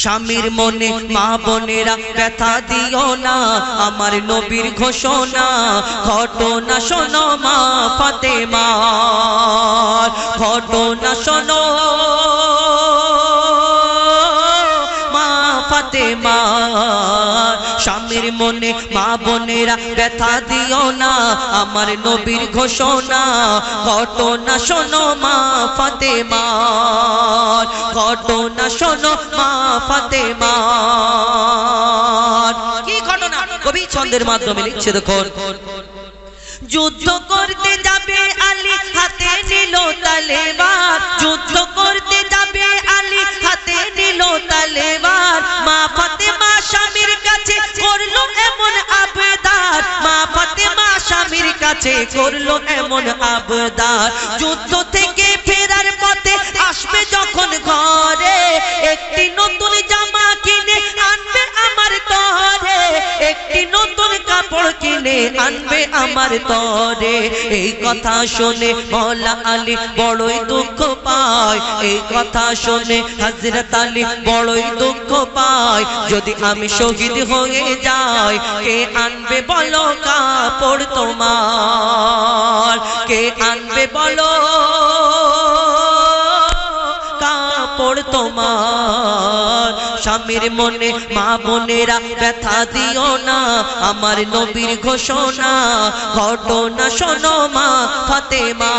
স্বামীর মনে মা বোনেরা ব্যথা দিও না, আমার নবীর ঘোষণা ঘটনা শোনো মা ফাতেমার, ঘটনা শোনো মা ফাতেমার। স্বামীর মনে মা বোনেরা ব্যথা দিও না, আমার নবীর ঘোষণা ঘটনা শোনো মা ফাতেমার, ঘটনা শোনো মা ফাতেমার। কি ঘটনা কবি ছন্দের মাধ্যমে লিখছে দেখুন। যুদ্ধ করতে যাবে আলী হাতে নিল তলোয়ার, যুদ্ধ করতে যাবে আলী হাতে নিল তলোয়ার। মা ফাতেমা স্বামীর কাছে করলো এমন আবদার, মা ফাতেমা স্বামীর কাছে করলো এমন আবদার। যুদ্ধ থেকে ফেরার পথে আসবে যখন ঘরে, একটি নতুন জামা কিনে আনবে আমার তরে, একটি নতুন কাপড় কিনে আনবে আমার তরে। এই কথা শুনে মওলা আলী বড়ই দুঃখ পায়, এই কথা শুনে হযরত আলী বড়ই দুঃখ পায়। যদি আমি শহীদ হয়ে যাই, কে আনবে বলো কাপড় তোমার, কে আনবে বলো কাপড় তোমার। স্বামীর মনে মা বোনেরা ব্যথা দিও না, আমার নবীর ঘোষণা ঘটনা শোনো মা ফাতেমার।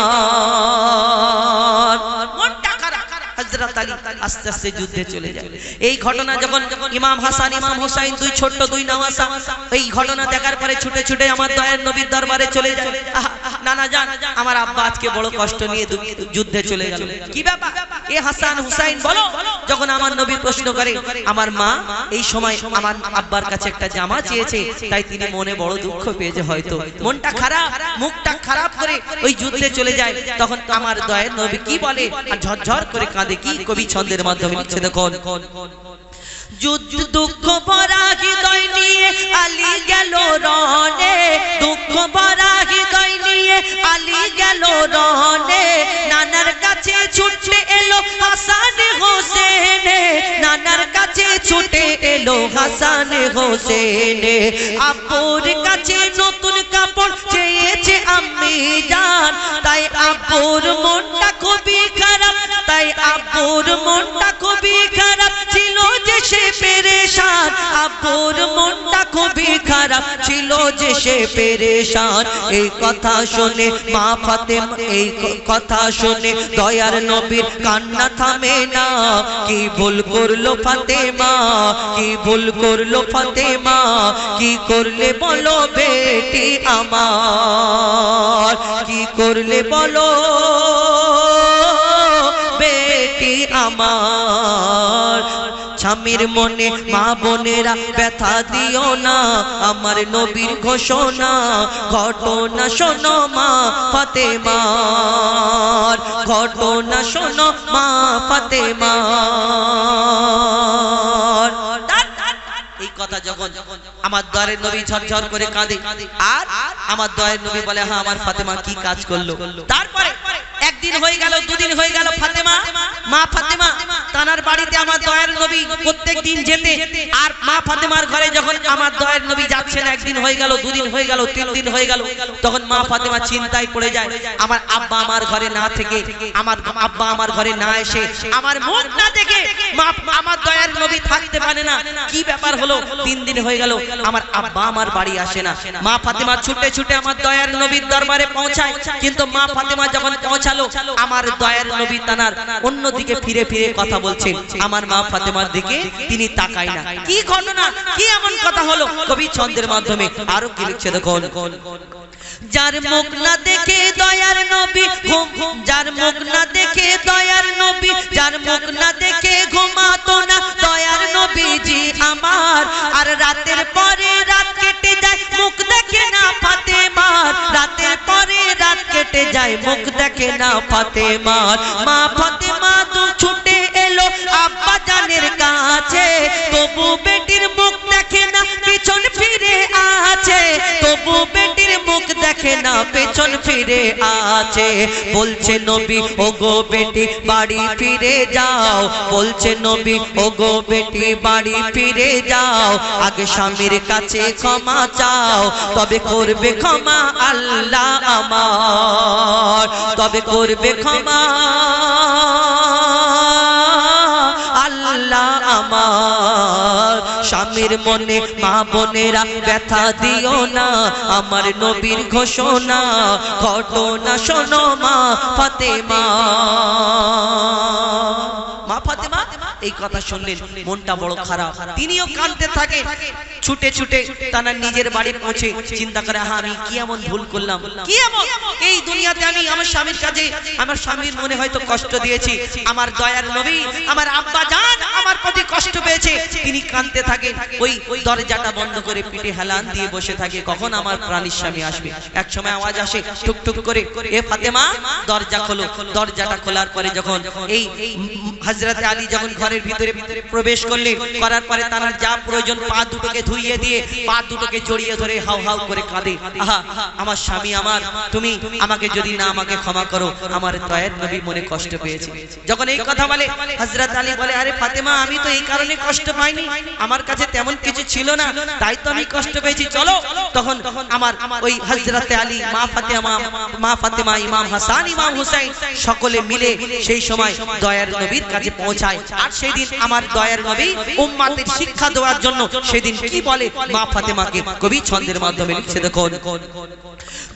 হযরত আলী আস্তে আস্তে যুদ্ধে চলে যায়। এই ঘটনা যখন ইমাম হাসান ইমাম হুসাইন দুই ছোট্ট দুই নওয়াসা এই ঘটনা দেখার পরে ছুটে ছুটে আমার দয়ার নবীর দরবারে চলে যায়। নানা জান, আমার আব্বা আজকে বড় কষ্ট নিয়ে যুদ্ধে চলে গেল, কি ব্যাপার? এ হাসান হুসাইন বলো। যখন আমার নবী প্রশ্ন করে, আমার মা এই সময় আমার আব্বার কাছে একটা জামা চেয়েছে, তাই তিনি মনে বড় দুঃখ পেয়েছে, হয়তো মনটা খারাপ, মুখটা খারাপ করে ওই যুদ্ধে চলে যায়। তখন আমার দয়ার নবী কি বলে আর ঝরঝর করে কাঁদে। কি কবি ছন্দের মাধ্যমে লিখছে দেখুন। যুদ্ধ দুঃখ ভরা হৃদয় নিয়ে আলী গেল রণে, দুঃখ ভরা হৃদয় নিয়ে আলী গেল রণে। নানার কাছে ছুটে এলো হাসান হোসেন, নানার কাছে ছুটে এলো হাসান হোসেন। আব্বুর কাছে নতুন কাপড় চেয়েছে আম্মি জান, তাই আব্বুর মনটা খুবই খারাপ, তাই আব্বুর মনটা খুবই খারাপ ছিল যে সে পেরেশান, আব্বুর মনটা খুবই খারাপ ছিল যে সে পেরেশান। এই কথা শুনে মা ফাতেমা, এই কথা শুনে দয়ার নবীর কান্না থামে না। কি ভুল করলো ফাতেমা, কি ভুল করলো ফাতেমা, কি করলে বলো বেটি আমার, কি করলে বলো বেটি আমার। স্বামীর মনে মা বোনেরা ব্যথা দিও না, আমার নবীর ঘোষণা ঘটনা শোনো মা ফাতেমার, ঘটনা শোনো মা ফাতেমার। এই কথা যখন আমার দয়ার নবী ঝরঝর করে কাঁদে, আর আমার দয়ার নবী বলে, হ্যাঁ আমার ফাতেমা কি কাজ করলো। তারপরে একদিন হয়ে গেল, দুদিন হয়ে গেল, ফাতেমা মা ফাতেমা তানার বাড়িতে আমার দয়ার নবী প্রত্যেকদিন যেতে, আর মা ফাতেমার ঘরে যখন আমার দয়ার নবী যাচ্ছেন, একদিন হয়ে গেল, দুদিন হয়ে গেল, তিন দিন হয়ে গেল, তখন মা ফাতেমা চিন্তায় পড়ে যায়। আমার আব্বা আমার ঘরে না থেকে, আমার আব্বা আমার ঘরে না এসে, আমার মুখ না দেখে আমার দয়ার নবী থাকতে পারে না। কি ব্যাপার হলো? 3 দিন হয়ে গেল, আমার আব্বা আমার বাড়ি আসে না। মা ফাতেমা ছুটে ছুটে আমার দয়ার নবীর দরবারে পৌঁছায়, কিন্তু মা ফাতেমা যখন পৌঁছালো, আমার দয়ার নবী তানার অন্যদিকে ফিরে ফিরে কথা বলছেন, আমার মা ফাতেমার দিকে তিনি তাকায় না। কি ঘটনা, কি এমন কথা হলো? কবি ছন্দের মাধ্যমে আরো কি লিখছে দেখুন। যার মুখ না দেখে দয়ার নবী ঘুম, যার মুখ না দেখে দয়ার নবী, যার মুখ না দেখে ঘুমাতো না দয়ার নবীজি আমার। আর রাতের পরে রাত কেটে যায়, মুখ দেখে না ফাতেমার, রাতের পরে রাত কেটে যায়, মুখ দেখে না ফাতেমার। মা ফাতেমা তো ছুটে এলো আব্বা জানের কাছে, তবু বেটির মুখ দেখে না, পিছন ফিরে আছে, তবু বেটির মুখ দেখে না, না পেছন ফিরে আছে বলছে নবী ওগো বেটি বাড়ি ফিরে যাও বলছে নবী ওগো বেটি বাড়ি ফিরে যাও আগে স্বামীর কাছে ক্ষমা চাও তবে করবে ক্ষমা আল্লাহ আমার তবে করবে ক্ষমা আল্লাহ আমার স্বামীর মনে মা বোনেরা ব্যথা দিও না আমার নবীর ঘোষণা ঘটনা শোনো মা ফাতেমা মা ফাতেমা এই কথা শুনলেন মনটা বড় খারাপ তিনিও কাঁদতে থাকেন ছুটে ছুটে তার নিজের বাড়ি পৌঁছে চিন্তা করে আমি কি এমন ভুল করলাম কি এমন এই দুনিয়াতে আমি আমার স্বামীর কাছে আমার স্বামীর মনে হয়তো কষ্ট দিয়েছি আমার দয়ার নবী আমার আব্বা জান আমার প্রতি কষ্ট পেয়েছে তিনি কাঁদতে থাকেন ওই দরজাটা বন্ধ করে পিঠে হেলান দিয়ে বসে থাকে কখন আমার প্রাণীর স্বামী আসবে এক সময় আওয়াজ আসে টুক টুক করে এ ফাতেমা দরজা খোলো দরজাটা খোলার পরে যখন এই হযরত আলী যখন ঘরের ভিতরে প্রবেশ করলেন করার পরে তার যা প্রয়োজন পা দুটোকে ধুইয়ে দিয়ে পা দুটোকে জড়িয়ে ধরে হাউ হাউ করে কাঁদে আহা আমার স্বামী আমার তুমি আমাকে যদি না আমাকে ক্ষমা করো আমার দয়ার নবী মনে কষ্ট পেয়েছে যখন এই কথা বলে হযরত আলী বলে আরে ফাতেমা আমি তো এই কারণে কষ্ট পাইনি আমার কাছে তেমন কিছু ছিল না তাই তো আমি কষ্ট পেয়েছি চলো তখন আমার ওই হযরত আলী মা ফাতেমা ইমাম হাসান ইমাম হুসাইন সকলে মিলে সেই সময় দয়ার নবীর কাছে পৌঁছায় আর সেদিন আমার দয়ার নবী উম্মতের শিক্ষা দেওয়ার জন্য সেদিন কি বলে মা ফাতেমাকে কবি ছন্দের মাধ্যমে লিখছে দেখো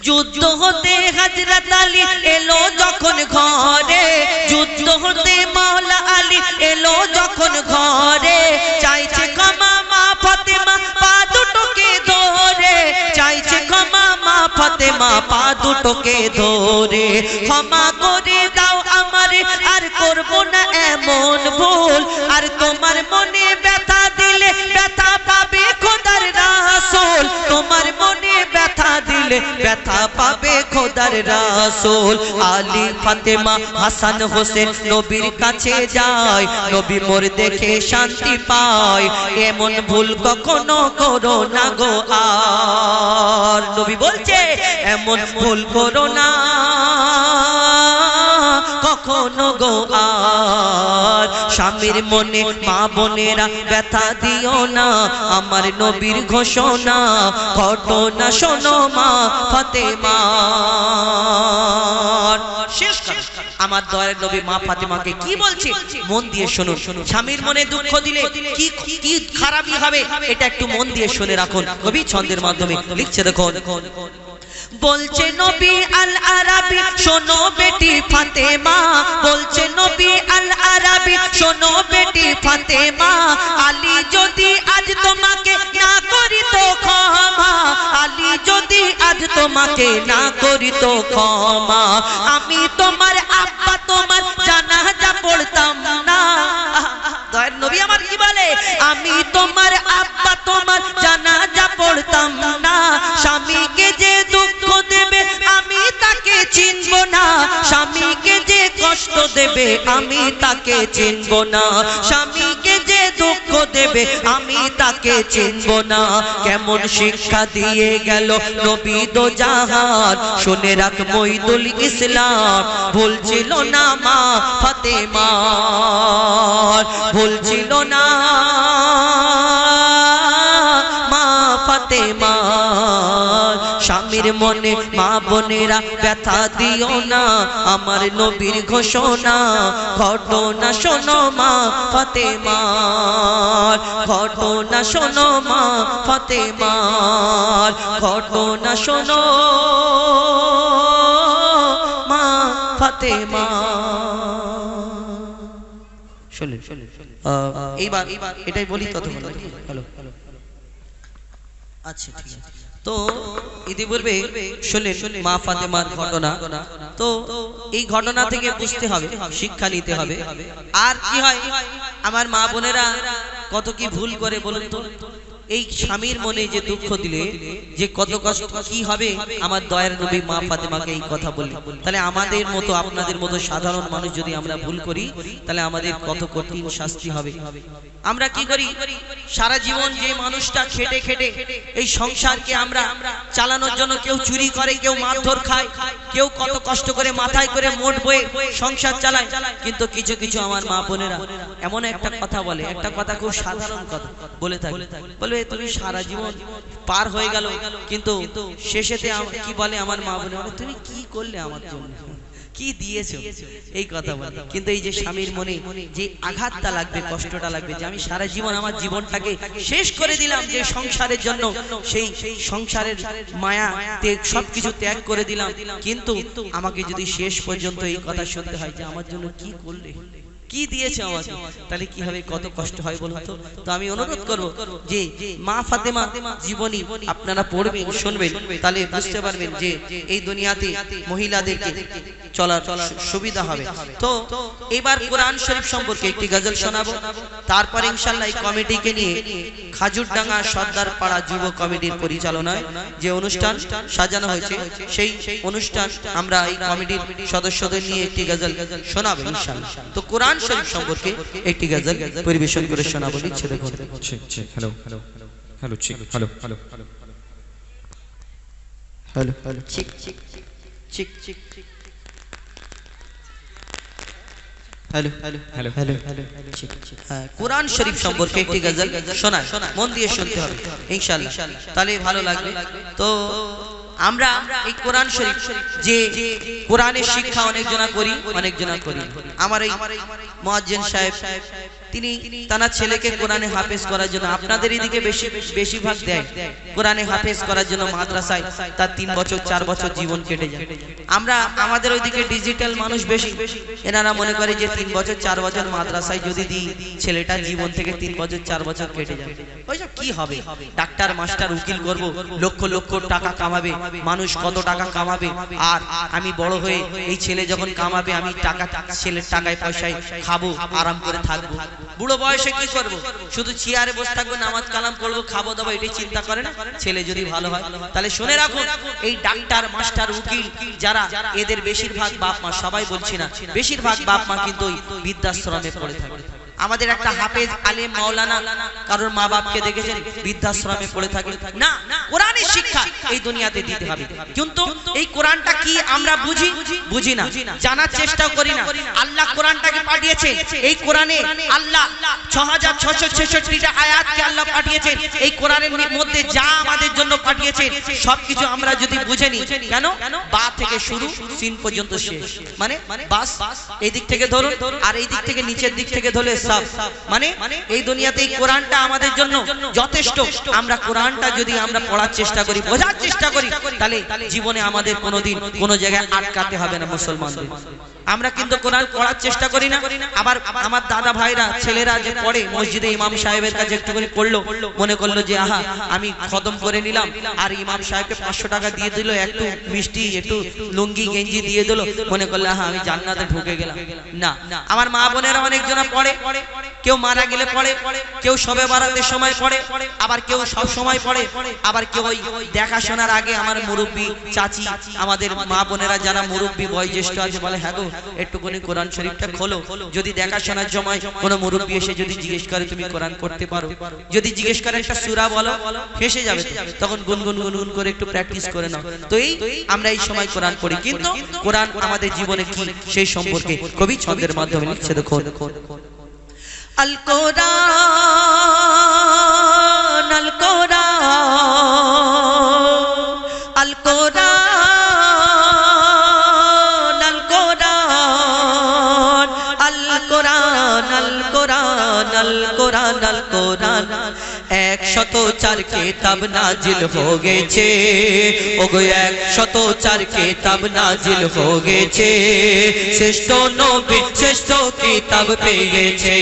যুদ্ধ হতে হযরত আলী এলো যখন ঘরে যুদ্ধ হতে মাওলা আলী এলো যখন ঘরে চাইছে ক্ষমা মা ফাতেমা পা দুটোকে ধরে চাইছে ক্ষমা মা ফাতেমা পা দুটোকে ধরে ক্ষমা করে দাও আমারে আর করব না এমন ভুল আর তোমার মনে ব্যথা দিলে ব্যথা পাবে খোদার রাসূল তোমার মনে ব্যথা দিলে ব্যথা পাবে খোদার রাসূল আলী ফাতেমা হাসান হোসেন নবীর কাছে যায় নবী মোর দেখে শান্তি পায় এমন ভুল কখনো করো না গো আর নবী বলছে এমন ভুল করো না কখনো গো আর স্বামীর মনে মা বোনেরা ব্যথা দিও না আমার নবীর ঘোষণা ঘটনা শোনো মা ফাতেমা শেষ আমার দয়ার নবী মা ফাতেমাকে কি বলছে মন দিয়ে শুনুন স্বামীর মনে দুঃখ দিলে কি কি খারাপই হবে এটা একটু মন দিয়ে শুনে রাখুন কবি ছন্দের মাধ্যমে লিখছে দেখো বলছে নবী আল আরাবী শোনো বেটি ফাতেমা বলছে নবী আল আরাবী শোনো বেটি ফাতেমা আলী যদি আজ তোমাকে না করিত ক্ষমা আলী যদি আজ তোমাকে না করিত ক্ষমা আমি তোমার আব্বা তোমার জানাজা পড়তাম না দয়ার নবী আমার কি বলে আমি তোমার আব্বা তোমার জানাজা পড়তাম না স্বামীকে যে দুঃখ দেবে আমি তাকে চিনব না স্বামীকে যে কষ্ট দেবে আমি তাকে চিনব না স্বামীকে যে দুঃখ দেবে আমি তাকে চিনব না কেমন শিক্ষা দিয়ে গেল নবী দো জাহান শুনে রাখ মঈদুল ইসলাম ভুলছিল না মা ফাতেমা ভুলছিল না মা ফাতেমা স্বামীর মনে মা বোনেরা ব্যথা দিও না আমার নবীর ঘোষণা ঘটনা শোনো মা ফাতেমা ঘটনা শোনো মা ফাতেমা ঘটনা শোনো মা ফাতেমা শুনুন এইবার এটাই বলি ততক্ষণ হ্যালো আচ্ছা ঠিক আছে তো ইতিপূর্বে শুনলেন মা ফাতেমার ঘটনা তো এই ঘটনা থেকে বুঝতে হবে শিক্ষা নিতে হবে আর কি হয় আমার মা বোনেরা কত কি ভুল করে বলুন তো এই স্বামীর মনে যে দুঃখ দিলে যে কত কষ্ট কি হবে আমার দয়ার নবী মা ফাতেমাকে এই কথা বললেন। তাহলে আমাদের মতো আপনাদের মতো সাধারণ মানুষ যদি আমরা ভুল করি তাহলে আমাদের কত কঠিন শাস্তি হবে। আমরা কি করি সারা জীবন যে মানুষটা খেটে খেটে এই সংসারকে আমরা চালানোর জন্য কেউ চুরি করে, কেউ মারধর খায়, কেউ কত কষ্ট করে মাথায় করে মোট বয়ে সংসার চালায়, কিন্তু কিছু কিছু আমার মা বোনেরা এমন একটা কথা বলে, একটা কথা খুব সাধারণ কথা বলে থাকে, বলবে তুমি সারা জীবন পার হয়ে গেল কিন্তু শেষেতে কি বলে আমার মা বোনেরা, তুমি কি করলে আমার জন্য, কি দিয়েছো, এই কথা বলে। কিন্তু এই যে স্বামীর মনে যে আঘাতটা লাগবে, কষ্টটা লাগবে যে আমি সারা জীবন আমার জীবনটাকে শেষ করে দিলাম যে সংসারের জন্য, সেই সংসারের মায়া সবকিছু ত্যাগ করে দিলাম, কিন্তু আমাকে যদি শেষ পর্যন্ত এই কথা শুনতে হয় যে আমার জন্য কি করলে, কি দিয়েছে আমাকে, তাহলে কি হবে, কত কষ্ট হয় বলুন তো। তো আমি অনুরোধ করব যে মা ফাতেমা জীবনী আপনারা পড়বেন, শুনবেন, তাহলে বুঝতে পারবেন যে এই দুনিয়াতে মহিলাদেরকে চলার সুবিধা হবে। তো এবার কোরআন শরীফ সম্পর্কে একটি গজল শোনাবো, তারপর ইনশাআল্লাহ এই কমিটিকে নিয়ে খাজুরডাঙ্গা সর্দার পাড়া যুব কমিটির পরিচালনায় যে অনুষ্ঠান সাজানো হয়েছে সেই অনুষ্ঠান আমরা এই কমিটির সদস্যদের নিয়ে একটি গজল শোনাবো ইনশাআল্লাহ। তো কোরআন শরীফ সম্পর্কে একটি গজল পরিবেশন করে শোনাবো। নিচ্ছে দেখুন। হ্যালো হ্যালো হ্যালো ঠিক hello hello hello hello hello ঠিক ঠিক ঠিক ঠিক ঠিক hello hello hello hello hello Quran শরীফ সম্পর্কে একটি গজল শোনায়, মন দিয়ে শুনতে হবে ইনশাআল্লাহ, তাহলে ভালো লাগবে। তো আমরা এই কোরআন শরীফ যে কোরআনের শিক্ষা অনেকজনা করি, অনেকজনা করি। আমার এই মুয়াজ্জিন সাহেব তিনি তার ছেলেকে কোরআনে হাফেজ করার জন্য, আপনাদের এদিকে বেশিরভাগ দেয় কোরআনে হাফেজ করার জন্য মাদ্রাসায়, তার 3 বছর 4 বছর জীবন কেটে যায়। আমরা আমাদের ওইদিকে ডিজিটাল মানুষ বেশি, এনারা মনে করে যে 3 বছর 4 বছর মাদ্রাসায় যদি দিই ছেলেটা জীবন থেকে 3 বছর 4 বছর কেটে যায়, ওইসব কি হবে, ডাক্তার মাস্টার উকিল করব, লক্ষ লক্ষ টাকা কামাবে, মানুষ কত টাকা কামাবে, আর আমি বড় হয়ে এই ছেলে যখন কামাবে আমি টাকা ছেলের টাকায় পয়সায় খাবো, আরাম করে থাকবো, বুড়ো বয়সে কি করব, শুধু চেয়ারে বসে থাকবো, নামাজ কালাম করবো, খাবো দাবো, এটাই চিন্তা করে না। ছেলে যদি ভালো হয়, তাহলে শুনে রাখুন এই ডাক্তার মাস্টার উকিল যারা, এদের বেশিরভাগ বাপ মা, সবাই বলছি না, বেশিরভাগ বাপ মা কিন্তু বৃদ্ধাশ্রমে পড়ে থাকে। আমাদের একটা হাফেজ আলেম মাওলানা কারোর মা বাপকে দেখেছেন বৃদ্ধাশ্রমে পড়ে থাকে না। কোরআনের শিক্ষা এই দুনিয়াতে দিতে হবে, কিন্তু এই কোরআনটা কি আমরা বুঝি না, জানার চেষ্টা করি না। আল্লাহ কোরআনটাকে পাঠিয়েছেন, এই কোরআনে আল্লাহ 6666টা আয়াতকে আল্লাহ পাঠিয়েছেন, এই কোরআনের মধ্যে যা আমাদের জন্য পাঠিয়েছেন সবকিছু আমরা যদি বুঝে নিই, কেন বা থেকে শুরু সিন পর্যন্ত শেষ, মানে বাস এই দিক থেকে ধরুন আর এই দিক থেকে নিচের দিক থেকে ধরলে মানে এই দুনিয়াতে এই কোরআনটা আমাদের জন্য যথেষ্ট। আমরা কোরআনটা যদি আমরা পড়ার চেষ্টা করি, বোঝার চেষ্টা করি, তাহলে জীবনে আমাদের কোনোদিন কোনো জায়গায় আটকাতে হবে না মুসলমানদের। আমরা কিন্তু কোরআন পড়ার চেষ্টা করি না। আবার আমার দাদা ভাইরা ছেলেরা যে পড়ে মসজিদে ইমাম সাহেবের কাছে একটুখানি পড়লো, মনে করলো যে আহা আমি খতম করে নিলাম, আর ইমাম সাহেবকে 500 টাকা দিয়ে দিল, একটু মিষ্টি একটু লুঙ্গি গেঞ্জি দিয়ে দিল, মনে করলো আহা আমি জান্নাতে ঢুকে গেলাম। না, আমার মা বোনেরা অনেকজনা পড়ে, কেউ মারা গেলে পড়ে, কেউ শবে বারাতের সময় পড়ে, আবার কেউ সব সময় পড়ে, আবার কেউ ওই দেখাশোনার আগে আমার মুরব্বী চাচি, আমাদের মা বোনেরা যারা মুরব্বী বয়োজ্যেষ্ঠ আছে বলে হ্যাঁ গো একটুখানি কোরআন শরীফটা খোলো। যদি দেখাশোনার সময় কোনো মুরব্বী এসে যদি জিজ্ঞেস করে তুমি কোরআন করতে পারো, যদি জিজ্ঞেস করে একটা সূরা বলো, ফেসে যাবে, তখন গুনগুন গুনগুন করে একটু প্র্যাকটিস করে নাও। তো এই আমরা এই সময় কোরআন পড়ি, কিন্তু কোরআন আমাদের জীবনে কি সেই সম্পর্কে কবি ছন্দের মাধ্যমে লিখছে দেখুন। আল কোরআন আল কোরআন আল কোরআন আল কোরআন আল কোরআন আল কোরআন আল কোরআন আল কোরআন 104 কিতাব নাজিল হয়ে গেছে, ওগো 104 কিতাব নাজিল হয়ে গেছে, শ্রেষ্ঠ নবী শ্রেষ্ঠ কিতাব পেয়েছে,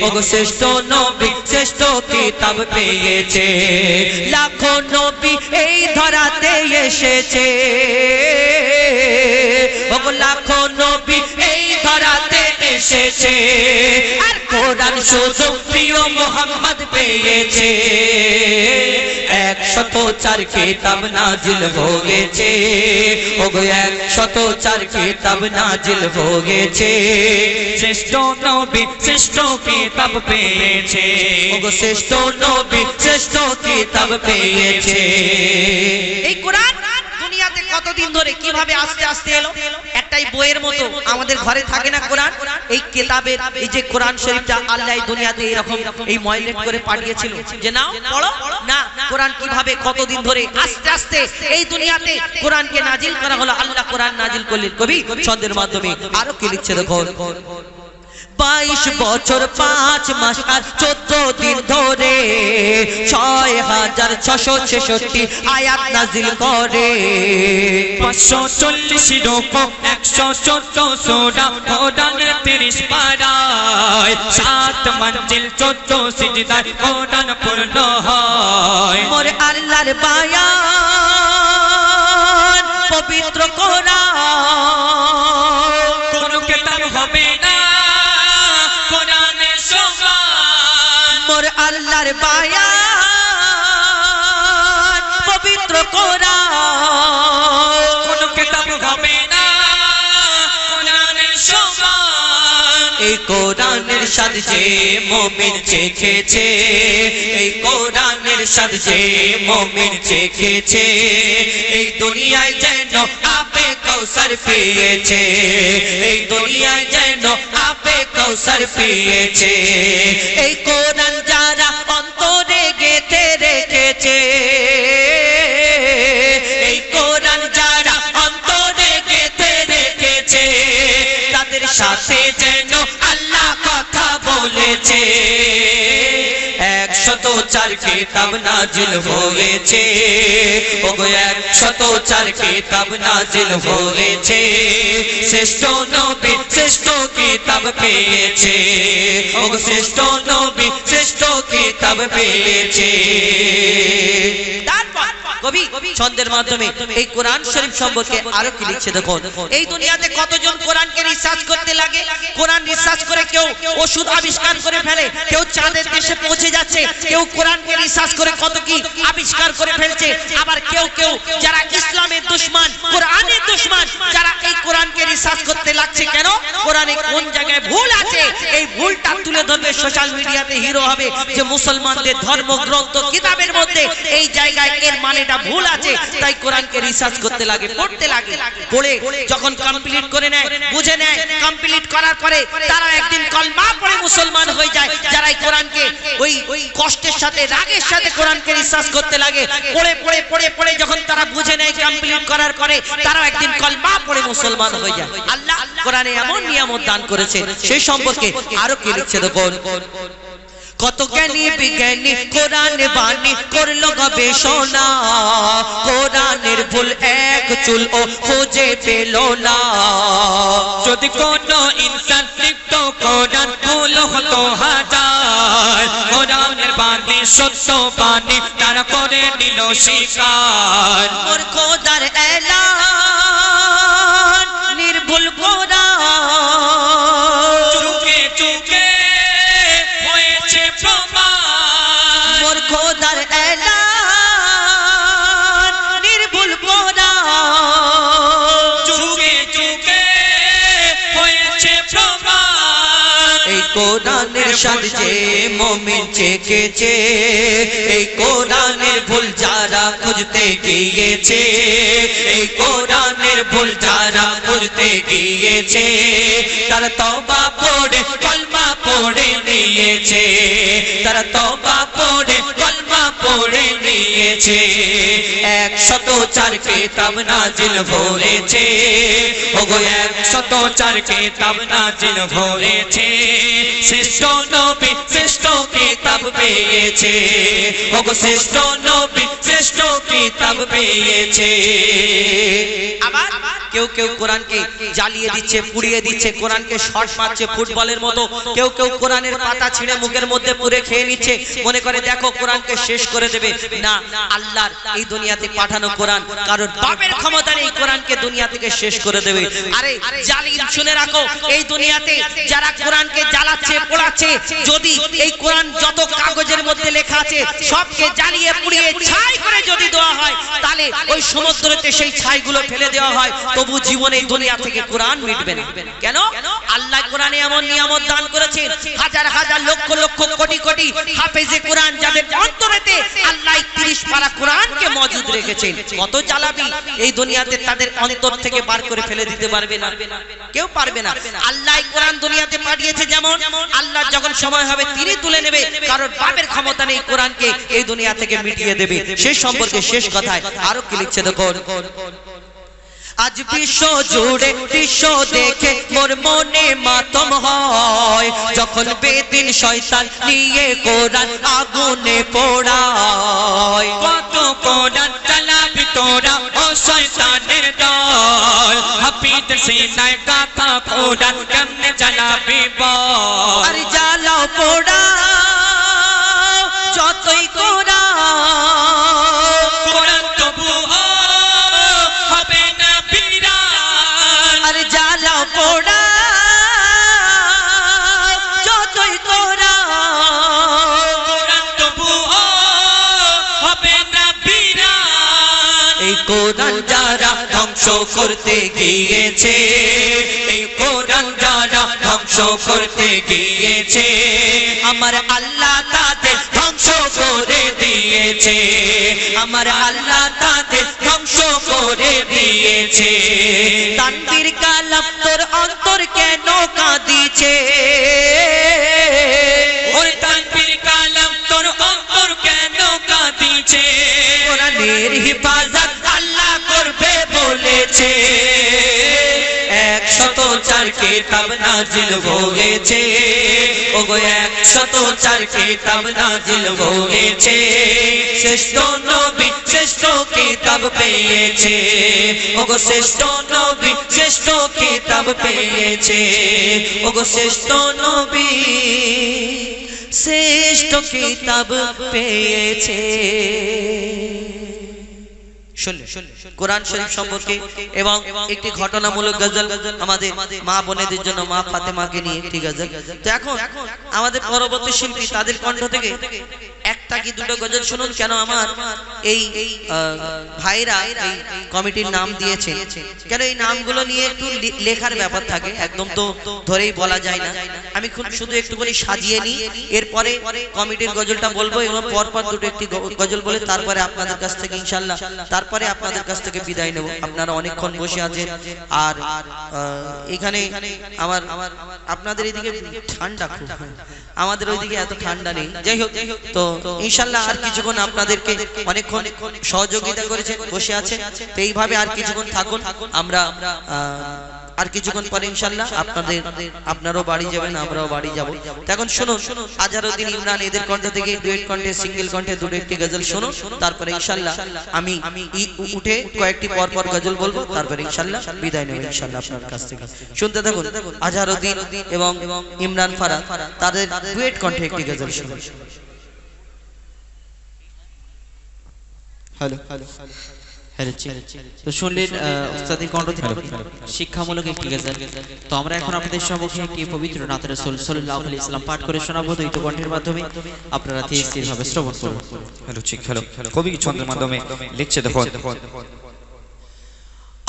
ওগো শ্রেষ্ঠ নবী শ্রেষ্ঠ কিতাব পেয়েছে, লাখো নবী এই ধরাতে এসেছে, ওগো লাখো নবী এই ধরাতে এসেছে আর কোরআন শুধু প্রিয় মোহাম্মদ পেয়েছে 104 কিতাব নাজিল হয়েছে ওগো 104 কিতাব নাজিল হয়েছে শ্রেষ্ঠ নবী শ্রেষ্ঠ কিতাব পেয়েছে ওগো শ্রেষ্ঠ নবী শ্রেষ্ঠ কিতাব পেয়েছে এই কোরআন দুনিয়াতে কতদিন ধরে কিভাবে আস্তে আস্তে এলো একটাই বইয়ের মতো আমাদের ঘরে থাকে না কোরআন এই কিতাবের এই যে কোরআন শরীফটা আল্লাহ এই দুনিয়াতে এরকম এই ময়লেট করে পাঠিয়েছিল যে নাও পড়ো না কোরআন কিভাবে কতদিন ধরে আস্তে আস্তে এই দুনিয়াতে কোরআনকে নাজিল করা হলো আল্লাহ কোরআন নাজিল করলেন কবি ছন্দের মাধ্যমে আরো কি লিখছে দেখো 22 বছর 5 মাস আর 14 দিন ধরে 6666 আয়াত নাজিল করে 540 রকম 114 সূরা কোরআনের 30 পারায় 7 মঞ্জিল 14 সিজদায় কোরআন পূর্ণ হয় মোর আল্লাহর বায়ান পবিত্র কোরআন কোন কিতাব হবে না কোরআনের সমান মোর আল্লাহর বায়ান পবিত্র কোরআন কোন কিতাব হবে না কোরআনের সমান এই কোরআনের স্বাদ যে মুমিন চেখেছে এই কোরআনের স্বাদ যে মুমিন চেখেছে এই দুনিয়ায় যেন আপে কৌসর পেয়েছে এই দুনিয়ায় যেন আপে কৌসর পেয়েছে এই কোরআন যারা অন্তরে গেঁথে রেখেছে এই কোরআন যারা অন্তরে গেঁথে রেখেছে তাদের সাথে যেন আল্লাহ কথা বলেছে 104 কিতাব নাজিল হয়েছে ওগো 104 কিতাব নাজিল হয়েছে শ্রেষ্ঠ নবী শ্রেষ্ঠ কিতাব পেয়েছে ওগো শ্রেষ্ঠ নবী শ্রেষ্ঠ কিতাব পেয়েছে কবি ছন্দের মাধ্যমে এই কোরআন শরীফ সম্পর্কে আরো কি লিখছে দেখুন এই দুনিয়াতে কতজন কোরআনকে রিসার্চ করতে লাগে কোরআন রিসার্চ করে কেউ ওষুধ আবিষ্কার করে ফেলে কেউ চাঁদের দেশে পৌঁছে যাচ্ছে কেউ কোরআনকে রিসার্চ করে কত কি আবিষ্কার করে ফেলছে আবার কেউ কেউ যারা ইসলামের দুশমন কোরআনের দুশমন যারা এই কোরআনকে রিসার্চ করতে লাগছে কেন কোরআনে কোন জায়গায় ভুল আছে এই ভুলটা তুলে ধরবে সোশ্যাল মিডিয়াতে হিরো হবে যে মুসলমানদের ধর্মগ্রন্থ কিতাবের মধ্যে এই জায়গায় এর মানে ভুল আছে তাই কোরআনকে রিসার্চ করতে লাগে পড়তে লাগে পড়ে যখন কমপ্লিট করে নেয় বুঝে নেয় কমপ্লিট করার পরে তারা একদিন কলমা পড়ে মুসলমান হয়ে যায় যারা এই কোরআনকে ওই কষ্টের সাথে রাগের সাথে কোরআনকে রিসার্চ করতে লাগে পড়ে পড়ে পড়ে পড়ে যখন তারা বুঝে নেয় কমপ্লিট করার পরে তারা একদিন কলমা পড়ে মুসলমান হয়ে যায় আল্লাহ কোরআনে এমন নিয়ামত দান করেছে সেই সম্পর্কে আরো কি লিখছে দেখুন কত জ্ঞানী বিজ্ঞানী কোরআন বাণী করলো গবেষণা কোরআনের ভুল এক চুল ও খুঁজে পেল না যদি কোনো ইনসান লিখত কোরআন ভুল হতো হাজার কোরআনের বাণী সত্য বাণী তারা করে নিল স্বীকার মোর খোদার এলান নির্ভুল কোরআন চুকে চুকে হয়েছে প্রমাণ মোর খোদার এলান নির্ভুল কোরআন চুকে চুকে হয়েছে প্রমাণ এই কোরআনের স্বাদ যে মুমিন চেখেছে এই কোরআনের ভুল যারা খুঁজতে গিয়েছে এই কোরআনের ভুল যারা খুঁজতে গিয়েছে তারা তওবা পড়ে কলমা পড়ে নিয়েছে তারা তওবা পড়ে কলমা পড়ে নিয়েছে 104 কিতাব নাজিল হয়েছে ওগো 104 কিতাব নাজিল হয়েছে শ্রেষ্ঠ নবী শ্রেষ্ঠ কিতাব পেয়েছে ওগো শ্রেষ্ঠ নবী শ্রেষ্ঠ কিতাব পেয়েছে আবার কেউ কেউ কোরআনকে জ্বালিয়ে দিচ্ছে পুড়িয়ে দিচ্ছে কোরআনকে শর্ট মারছে ফুটবলের মতো কেউ কেউ কোরআনের পাতা ছিঁড়ে মুখের মধ্যে পুরে খেয়ে নিচ্ছে মনে করে দেখো কোরআনকে শেষ করে দেবে না না, আল্লাহর এই দুনিয়াতে পাঠানো কোরআন কারণ বাপের ক্ষমতা নেই কোরআনকে দুনিয়া থেকে শেষ করে দেবে। আরে জালিম শুনে রাখো, এই দুনিয়াতে যারা কোরআনকে জ্বালাচ্ছে পোড়াচ্ছে, যদি এই কোরআন যত কাগজের মধ্যে লেখা আছে সবকে জ্বালিয়ে পুড়িয়ে ছাই করে যদি দেওয়া হয়, তাহলে ওই সমুদ্রতে সেই ছাইগুলো ফেলে দেওয়া হয়, তবু জীবনে দুনিয়া থেকে কোরআন মিটবে না। কেন? আল্লাহ কোরআনে এমন নিয়ামত দান করেছেন, হাজার হাজার লক্ষ লক্ষ কোটি কোটি হাফেজে কোরআন যাদের অন্তরেতে আল্লাহ 30 পারা কোরআনকে মজুদ রেখেছেন। কত জ্বালাবি এই দুনিয়াতে তাদের অন্তর থেকে বার করে ফেলে দিতে পারবে না, কেউ পারবে না। আল্লাহ কোরআন দুনিয়াতে পাঠিয়েছে, যেমন আল্লাহ যখন সময় হবে তিনি তুলে নেবে, কারণ বাপের ক্ষমতা নেই কোরআনকে এই দুনিয়া থেকে মিটিয়ে দেবে। সেই সম্পর্কে শেষ কথায় আরো কি লিখছে দেখো, আজ বিশ্ব জুড়ে দৃশ্য দেখে মোর মনে মাতম হয়, যখন বেদিন শয়তান নিয়ে কোরআন আগুনে পোড়ায়। কত কোরআন চালাবি তোরা ও শয়তানের দল, হাফিজের সিনায় গাথা কোরআন কেমনে চালাবি বল। আরে জ্বালাও পোড়াও যতই কোরআন তবু হবে না বিরান। আরে জ্বালাও পোড়াও যতই কোরআন তবু হবে না বিরান। এই কোরআন যারা ধ্বংস করতে গিয়েছে, এই কোরআন যারা ধ্বংস করতে গিয়েছে, আমার আল্লাহ তাদের ধ্বংস করে দিয়েছে। আমার আল্লাহ তাদের ধ্বংস করে দিয়েছে। তানবীর কালাম তোর অন্তর কেন কাঁদিছে, ওরে তানবীর কালাম তোর অন্তর কেন কাঁদিছে। কোরআনের হিফাজত আল্লাহ করবে বলেছে। 104 কিতাব নাজিল হয়েছে, ওগো 104 কিতাব নাজিল হয়েছে, শ্রেষ্ঠ নবী শ্রেষ্ঠ কিতাব পেয়েছে, ওগো শ্রেষ্ঠ নবী শ্রেষ্ঠ কিতাব পেয়েছে, ওগো শ্রেষ্ঠ নবী শ্রেষ্ঠ কিতাব পেয়েছে। কোরআন শরীফ সম্পর্কে এবং একটি ঘটনামূলক গজল আমাদের মা বোনেদের জন্য, মা ফাতেমাকে নিয়ে একটি গজল। তো এখন আমাদের পরবর্তী শিল্পী তাদের কণ্ঠ থেকে একটা কি দুটো গজল শুনুন। কেন আমার এই ভাইরা এই কমিটির নাম দিয়েছে, কেন এই নামগুলো নিয়ে একটু লেখার ব্যাপার থাকে, একদম তো ধরেই বলা যায় না। আমি শুধু একটুখানি সাজিয়ে নিই, এরপরে কমিটির গজলটা বলবো এবং পরপর দুটো একটি গজল বলে তারপরে আপনাদের কাছ থেকে ইনশাআল্লাহ তারপরে আপনাদের কাছ থেকে বিদায় নেব। আপনারা অনেকক্ষণ বসে আছেন, আর এখানে আমার আপনাদের এইদিকে ঠান্ডা খুব, আমাদের ওইদিকে এত ঠান্ডা নেই। যাই হোক, তো ইনশাআল্লাহ আর কিছুক্ষণ আপনাদেরকে অনেকক্ষণ সহযোগিতা করেছে, বসে আছেন, তো এইভাবে আর কিছুক্ষণ থাকুন। আমরা আর কিছুক্ষণ পরে ইনশাআল্লাহ আপনারাও বাড়ি যাবেন, আমরাও বাড়ি যাব। এখন শুনুন আজহারউদ্দিন ইমরান এদের কণ্ঠ থেকে ডুয়েট কণ্ঠে, সিঙ্গেল কণ্ঠে দুটো একটি গজল শুনুন, তারপরে ইনশাআল্লাহ আমি উঠে কয়েকটি পরপর গজল বলবো, তারপরে ইনশাআল্লাহ বিদায় নেব ইনশাআল্লাহ আপনার কাছ থেকে। শুনতে থাকুন আজহারউদ্দিন এবং ইমরান ফারাদ তাদের ডুয়েট কণ্ঠে একটি গজল শুনুন। হ্যালো তো শুনলেন উস্তাদের কণ্ঠ থেকে শিক্ষামূলক একটি গজল। তো আমরা এখন আপনাদের সম্মুখে একটি পবিত্র নাত রাসূল সাল্লাল্লাহু আলাইহি ওয়াসাল্লাম পাঠ করে শোনাবো দ্বৈত কণ্ঠের মাধ্যমে, আপনারা স্থিরভাবে শ্রবণ করুন। হ্যালো ঠিক, হ্যালো কবি ছন্দের মাধ্যমে লিখছে দেখো,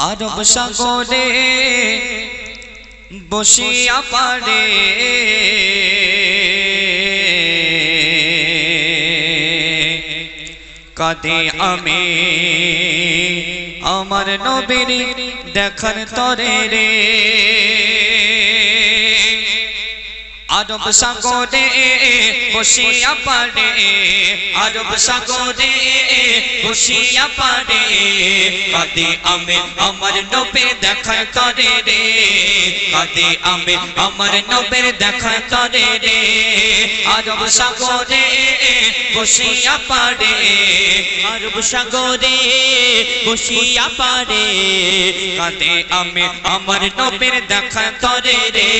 আরব সাগরে বসিয়া পারে কাঁদে আমি আমার নবীর দেখার তরে রে। আরব সাগরে বসিয়া পারে, আরব সাগরে বসিয়া পারে কাঁদে আমি আমার নবীর দেখার তরে রে, কাঁদে আমি আমার নবীর দেখার তরে রে। আরব সাগরে বসিয়া পারে, আরব সাগরে বসিয়া পারে কাঁদে আমি আমার নবীর দেখার তরে রে,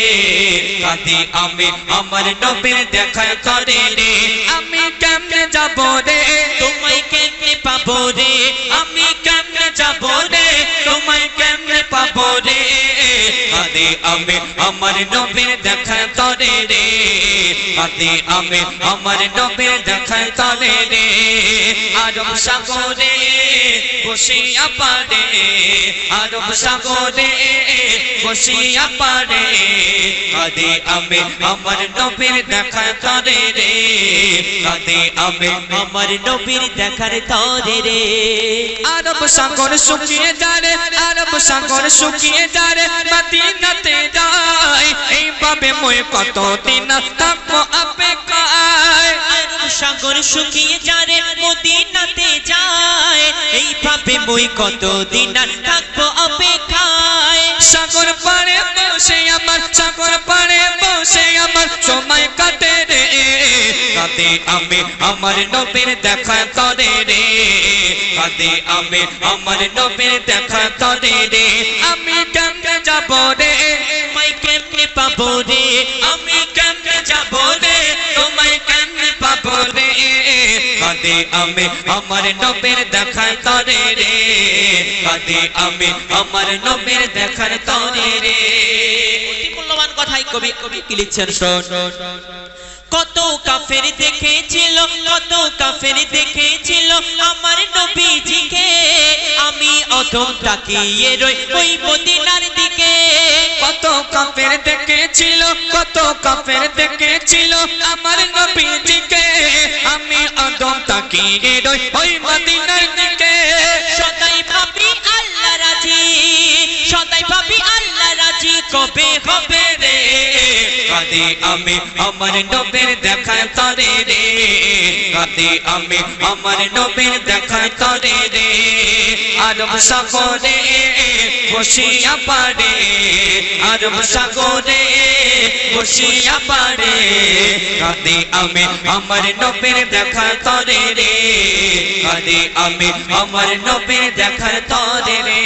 কাঁদে আমি আমার নবীর দেখা করে রে। আমি কেমনে যাব রে তোমায় কে কাঁদে আমি আমার নবীর দেখার তরে রে কাঁদে আমি আমার নবীর দেখার তরে রে আরব সাগরে বসিয়া পারে আরব সাগরে বসিয়া পারে কাঁদে আমি আমার নবীর দেখার তরে রে কাঁদে আমি আমার নবীর দেখার তরে রে আরব সাগর শুকিয়ে যায় আরব সাগর শুকিয়ে যায় মদিনাতে যাই এইভাবে মই কতদিন থাকবো অপেক্ষায় আরব সাগর শুকিয়ে যায় মদিনাতে যায় এইভাবে মই কতদিন আর থাকবো অপেক্ষায় সাগর পাড়ে বসে আমার সাগর পাড়ে বসে আমার সময় কাটে রে কাঁদে আমি আমার নবীর দেখা তরে রে কাঁদে আমি আমার নবীর দেখা তরে রে আমি কেমনে যাব রে তোমায় কেমনে পাবো রে আমি কেমনে যাব রে তোমায় কেমনে পাবো রে কাঁদে আমি আমার নবীর দেখা তরে রে কাঁদে আমি আমার নবীর দেখার তরে রে অতি মূল্যবান কথাই কবি কি লিখছেন শোন কত কাফের দেখেছিল কত কাফের দেখেছিল আমার নবীজিকে আমি অধম তাকিয়ে রই ওই মদিনার দিকে কত কাফের দেখেছিল কত কাফের দেখেছিল আমার নবীজিকে আমি আদম তাকিয়ে রই ওই মদিনার দিকে সদাই ভাবি আল্লাহ রাজি সদাই ভাবি আল্লাহ রাজি কবে হবে রে কাঁদে আমি আমার নবীর দেখার তরে রে কাঁদে আমি আমার নবীর দেখার তরে রে আরব সাগরে বসিয়া পারে আরব সাগরে বসিয়া পারে কাঁদে আমি আমার নবীর দেখার তরে রে কাঁদে আমি আমার নবীর দেখার তরে রে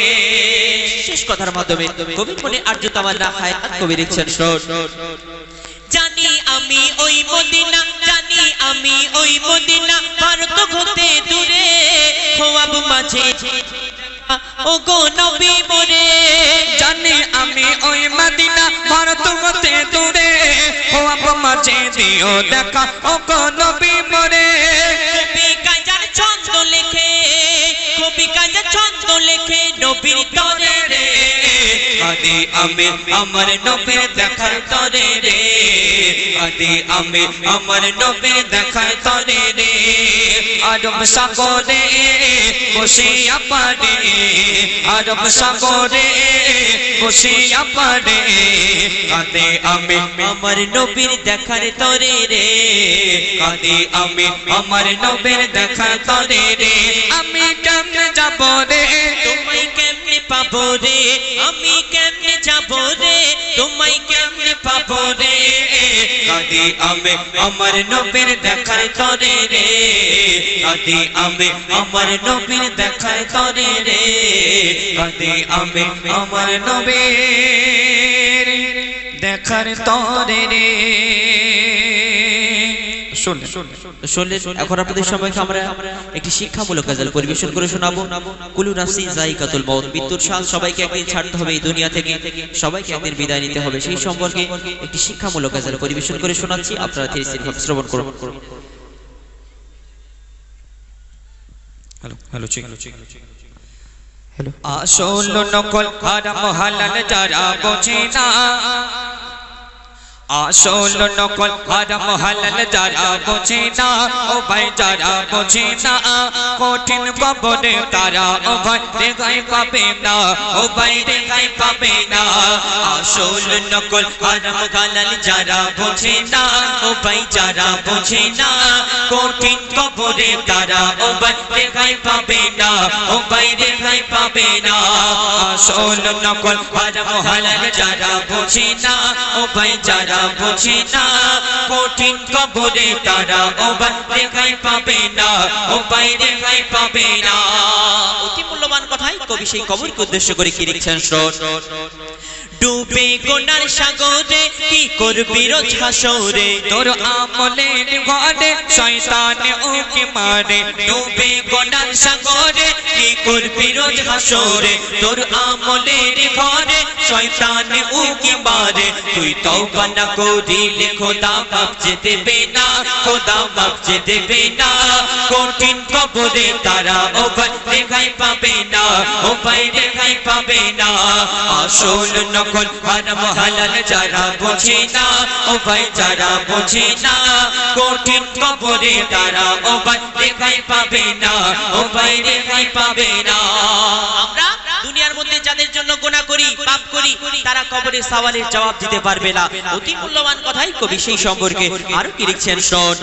শেষ কথার মাধ্যমে কবি মনে আর্যতামান্না হায়াত কবি লিখছেন শোন জানি আমি ওই মদিনা জানি আমি ওই মদিনা ভারত হতে দূরে খোয়াব মাঝে ও গো নবী মোরে জানি আমি ওই মদিনা ভারত হতে দূরে খোয়াব মাঝে দিও দেখা ও গো নবী মোরে কবি কাজার ছন্দ লেখে কবি কাজার ছন্দ লেখে নবীর তরে রে কাঁদে আমি আমার নবীর দেখার তরে রে কাঁদে আমি আমার নবীর দেখার তরে রে আরব সাগরে বসিয়া পারে আরব সাগরে বসিয়া পারে কাঁদে আমি আমার নবীর দেখার তরে রে কাঁদে আমি আমার নবীর দেখার তরে রে আমি কেমনে যাব রে তোমায় কেমনে পাবো রে আমি কেমনে যাবো রে তোমায় কেমনে পাবো রে কাঁদে আমি আমার নবীর দেখার তরে রে কাঁদে আমি আমার নবীর দেখার তরে রে কাঁদে আমি আমার নবীর দেখার তরে রে শুনলেন এখন আপনাদের সময়কে আমরা একটি শিক্ষামূলক গজল পরিবেশন করে শোনাবো কুলু নাফসি যায়কাতুল মউত মৃত্যুর স্বাদ সবাইকে একদিন ছাড়তে হবে এই দুনিয়া থেকে সবাইকে একদিন বিদায় নিতে হবে সেই সম্পর্কে একটি শিক্ষামূলক গজল পরিবেশন করে শোনাচ্ছি আপনারা ধীরে ধীরে শ্রবণ করুন হ্যালো চেক হ্যালো আসল নকল হারাম হালাল যারা বোঝে না আসল নকল হারাম হালাল যারা বোঝে না ও ভাই যারা বোঝে না কঠিন কবরে তারা ও ভাই রেগাই পাবে না ও ভাই রেগাই পাবে না আসল নকল হারাম হালাল যারা বোঝে না ও ভাই যারা বোঝে না কঠিন কবরে তারা ও ভাই রেখাই পাবে না ও ভাই রেখাই পাবে না আসল নকল হারাম হালাল যারা বোঝে না ও ভাই যারা বোঝে না কঠিন কবরে তারা ও ভাই রেগাই পাবে না ও ভাই রেগাই পাবে না অতি মূল্যবান কথাই কবি সেই কবরকে উদ্দেশ্য করে কি লিখছেন শোন ডুবে গোনার সাগরে কি করবি রোজ হাসরে তোর আমলের ঘরে শয়তান ওকে মারে ডুবে গোনার সাগরে কি করবি রোজ হাসরে তোর আমলের ঘরে শয়তান উকি মারে তুই তওবা না করিলে খোদা মাফ যে দেবে না খোদা মাফ যে দেবে না কঠিন কবরে তারা ও ভাই রেহাই পাবে না ও ভাই রেহাই পাবে না আসল নকল হারাম হালাল যারা বোঝে না ও ভাই যারা বোঝে না কঠিন কবরে তারা ও ভাই রেহাই পাবে না ও ভাই রেহাই পাবে না আমরা দুনিয়ার মধ্যে যাদের জন্য গুনাহ করি পাপ করি তারা কবরে সওয়ালের জবাব দিতে পারবে না অতি মূল্যবান কথাই কবি সেই সম্পর্কে আরো কি লিখছেন শোন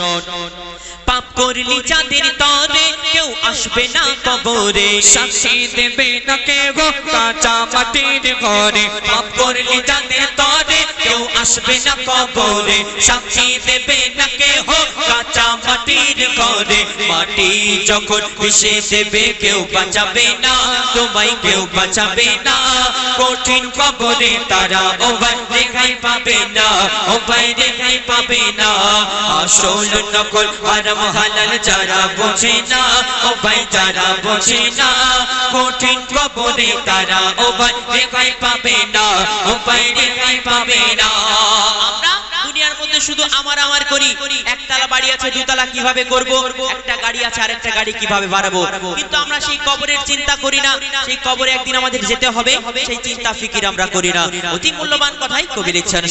পাপ করলি যাদের তরে কেউ আসবে না কবরে সাক্ষী দেবে না কেউ কাঁচা মাটির ঘরে পাপ করলি যাদের তরে কেউ আসবে না কবরে সাক্ষী দেবে না কেউ কাঁচা মাটির ঘরে মাটি যখন পিষে দেবে কেউ বাঁচাবে না তোমায় কেউ বাঁচাবে না কঠিন কবরে তারা ও ভাই রেহাই পাবে না ও ভাই রেহাই পাবে না আসল নকল হারাম হালাল যারা বোঝে না ও ভাই যারা বোঝে না কঠিন কবরে তারা ও ভাই রেহাই পাবে না ও ভাই রেহাই পাবে না আমরা দুনিয়ার মধ্যে শুধু আমার আমার করি একতলা বাড়ি আছে দুতলা কিভাবে করব একটা গাড়ি আছে আরেকটা গাড়ি কিভাবে বাড়াবো কিন্তু আমরা সেই কবরের চিন্তা করি না সেই কবরে একদিন আমাদের যেতে হবে সেই চিন্তা ফিকির আমরা করি না অতি মূল্যবান কথাই কবি লিখছেন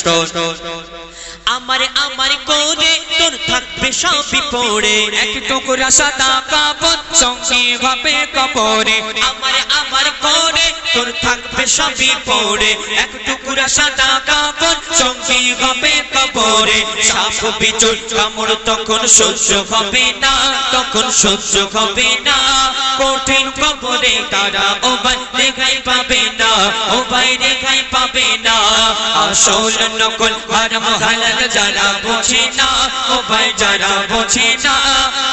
আমারে আমারে করে তোর থাকবে সবই পড়ে এক টুকরা সাদা কাপড় সঙ্গে ভাবে কবরে আমারে আমার করে তোর থাকবে সবই পড়ে এক টুকরা সাদা কাপড় সঙ্গে হবে কবরে সাপ বিচুর কামড় তখন সহ্য হবে না তখন সহ্য হবে না কঠিন কবরে তারা ও ভাই রেহাই পাবে না ও ভাই রেহাই পাবে না আসল নকল হারাম হালাল যারা বোঝে না ও ভাই যারা বোঝে না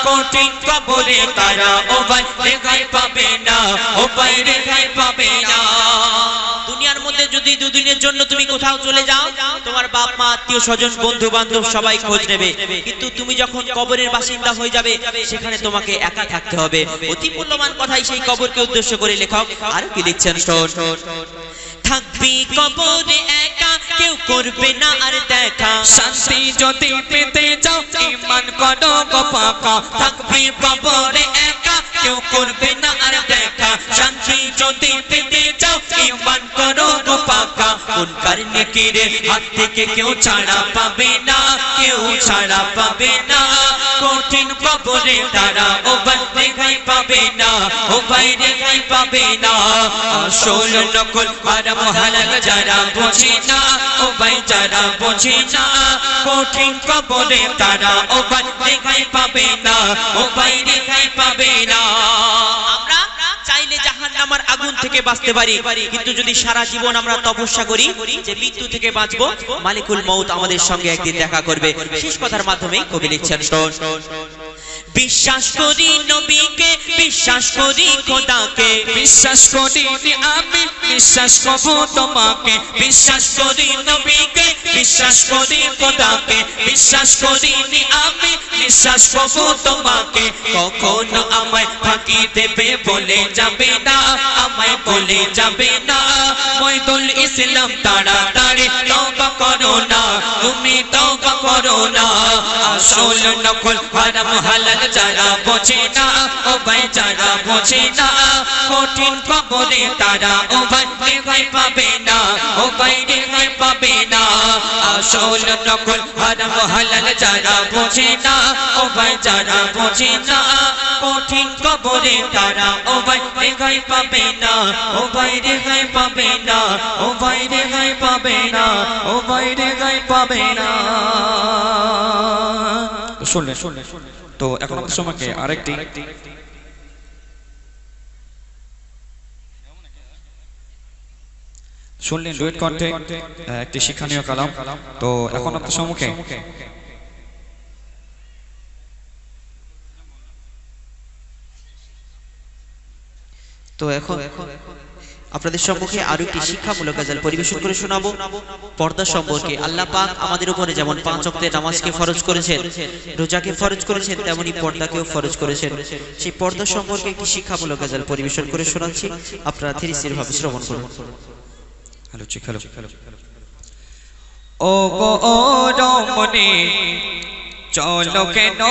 কঠিন কবরে তারা ও ভাই রেহাই পাবে না ও ভাই রেহাই পাবে না দুনিয়ার মধ্যে যদি দুদিনের জন্য তুমি কোথাও চলে যাও তোমার বাপ মা আত্মীয় স্বজন বন্ধু বান্ধব সবাই খোঁজ নেবে কিন্তু তুমি যখন কবরের বাসিন্দা হয়ে যাবে সেখানে তোমাকে একা থাকতে হবে অতি মূল্যবান কথাই সেই কবরকে উদ্দেশ্য করে লেখক আর কি লিখছেন শোন থাকবি কবরে একা কেউ করবে না আর দেখা শান্তি যদি পেতে যাও ঈমান করো গো পাকা থাকবি কবরে একা কেউ করবে না আর দেখা শান্তি যদি পেতে যাও ঈমান করো গো পাকা মুনকার নেকিরের হাত থেকে কেউ ছাড়া পাবে না কেউ ছাড়া পাবে না কঠিন কবরে তারা ও ভাই রেহাই পাবে না ও ভাই রেহাই পাবে না আসল নকল হারাম হালাল যারা বোঝে না ও ভাই যারা বোঝে না কঠিন কবরে তারা ও ভাই রেহাই পাবে না ও ভাই রেহাই পাবে না আমরা চাইলে জাহান্নামের আগুন থেকে বাঁচতে পারি কিন্তু যদি সারা জীবন আমরা তপস্যা করি যে মৃত্যু থেকে বাঁচবো মালিকুল মউত আমাদের সঙ্গে একদিন দেখা করবে শেষ কথার মাধ্যমে কবি লিখছেন শোন বিশ্বাস করি নবীকে বিশ্বাস করি খোদাকে বিশ্বাস করি আমি বিশ্বাস করব তোমাকে বিশ্বাস করি নবীকে বিশ্বাস করি খোদাকে বিশ্বাস করি আমি বিশ্বাস করব তোমাকে কখনো আমায় ফাঁকি দেবে বলে যাবে না আমায় বলে যাবে না মইদুল ইসলাম তাড়াতাড়ি তওবা করো না তুমি তওবা করো না আসল নকল হারাম হালাল যারা বোঝে না ও ভাই যারা বোঝে না কঠিন কবরে তারা ও ভাই রেহাই পাবে না ও ভাই রেহাই পাবে না আসল নকল হারাম হালাল যারা বোঝে না ও ভাই যারা বোঝে না কঠিন কবরে তারা ও ভাই রেহাই পাবে না ও ভাই রেহাই পাবে না ও ভাই রেহাই পাবে না ও ভাই রেহাই পাবে না শুনলেন তো এখন আপনার সময়কে আরেকটি শুনলেন ডুয়েট কণ্ঠে একটি শিক্ষণীয় কালাম তো এখন আপনার সম্মুখে তো এখন আপনাদের সম্মুখে আরো একটি শিক্ষামূলক গজল পরিবেশন করে শোনাবো পর্দা সম্পর্কে। আল্লাহ পাক আমাদের উপরে যেমন 5 ওয়াক্তের নামাজকে ফরজ করেছেন, রোজাকে ফরজ করেছেন, তেমনি পর্দাকেও ফরজ করেছেন। সেই পর্দা সম্পর্কে একটি শিক্ষামূলক গজল পরিবেশন করে শোনাচ্ছি, আপনারা ধীরে স্থির ভাবে শ্রবণ করুন। হ্যালো ঠিক হ্যালো ও গো ও রমণী চলো কেন